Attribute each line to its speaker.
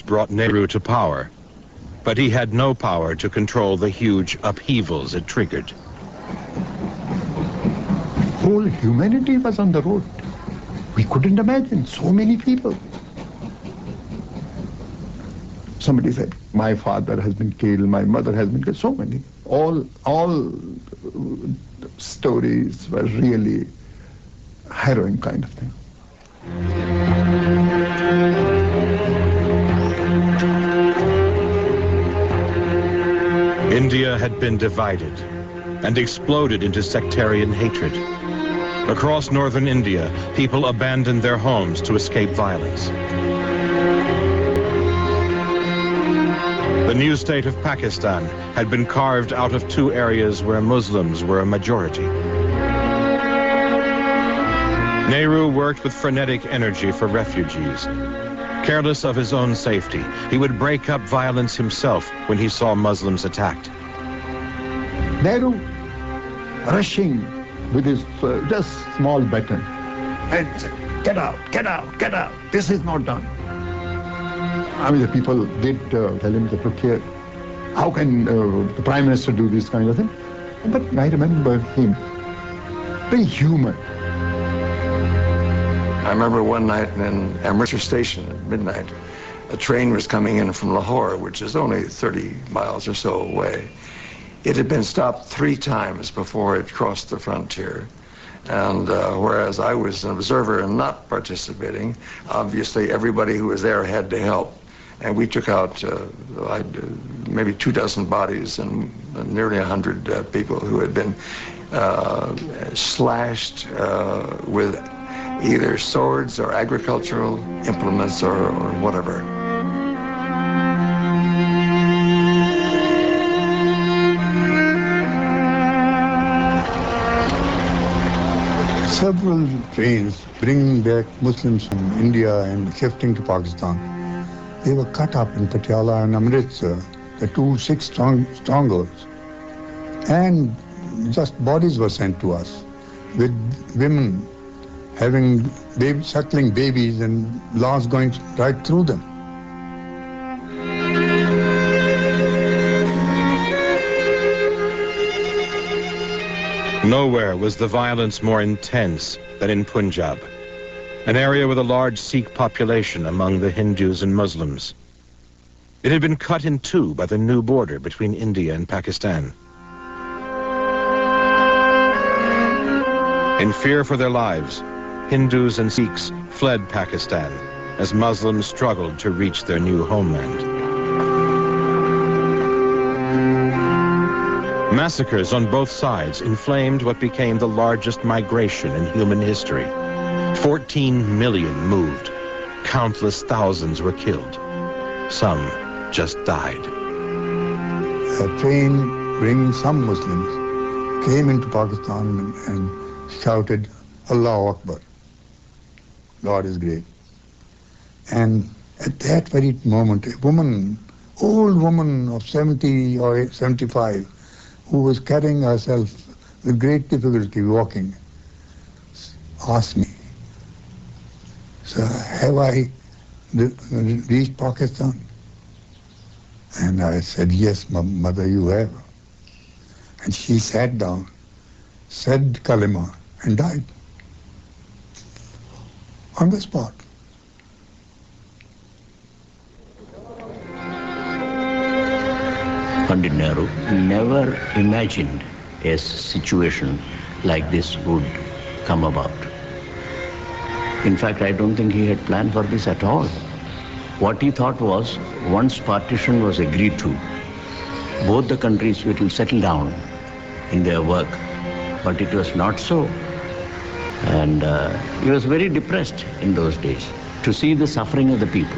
Speaker 1: brought Nehru to power, but he had no power to control the huge upheavals it triggered.
Speaker 2: Whole humanity was on the road. We couldn't imagine so many people. Somebody said, my father has been killed, my mother has been killed, so many. All stories were really harrowing kind of thing.
Speaker 1: India had been divided and exploded into sectarian hatred. Across northern India, people abandoned their homes to escape violence. The new state of Pakistan had been carved out of two areas where Muslims were a majority. Nehru worked with frenetic energy for refugees. Careless of his own safety, he would break up violence himself when he saw Muslims attacked.
Speaker 2: Nehru rushing with his just small baton and said, get out, get out, get out, this is not done. I mean, the people did tell him that, look here, how can the Prime Minister do this kind of thing? But I remember him, very human.
Speaker 3: I remember one night in Amritsar Station at midnight, a train was coming in from Lahore, which is only 30 miles or so away. It had been stopped 3 times before it crossed the frontier. And whereas I was an observer and not participating, obviously everybody who was there had to help. And we took out maybe 24 bodies and nearly 100 people who had been slashed with either swords or agricultural implements or whatever.
Speaker 4: Several trains bringing back Muslims from India and shifting to Pakistan. They were cut up in Patiala and Amritsar, the 2 6 strongholds. And just bodies were sent to us with women having suckling babies and laws going right through them.
Speaker 1: Nowhere was the violence more intense than in Punjab, an area with a large Sikh population among the Hindus and Muslims. It had been cut in two by the new border between India and Pakistan. In fear for their lives, Hindus and Sikhs fled Pakistan as Muslims struggled to reach their new homeland. Massacres on both sides inflamed what became the largest migration in human history. 14 million moved. Countless thousands were killed. Some just died.
Speaker 4: A train bringing some Muslims came into Pakistan and shouted, Allahu Akbar. God is great. And at that very moment, a woman, old woman of 70 or 75, who was carrying herself with great difficulty walking, asked me, "Sir, have I reached Pakistan?" And I said, "Yes, mother, you have." And she sat down, said kalima, and died on the spot.
Speaker 5: Pandit Nehru never imagined a situation like this would come about. In fact, I don't think he had planned for this at all. What he thought was, once partition was agreed to, both the countries will settle down in their work. But it was not so. And he was very depressed in those days to see the suffering of the people.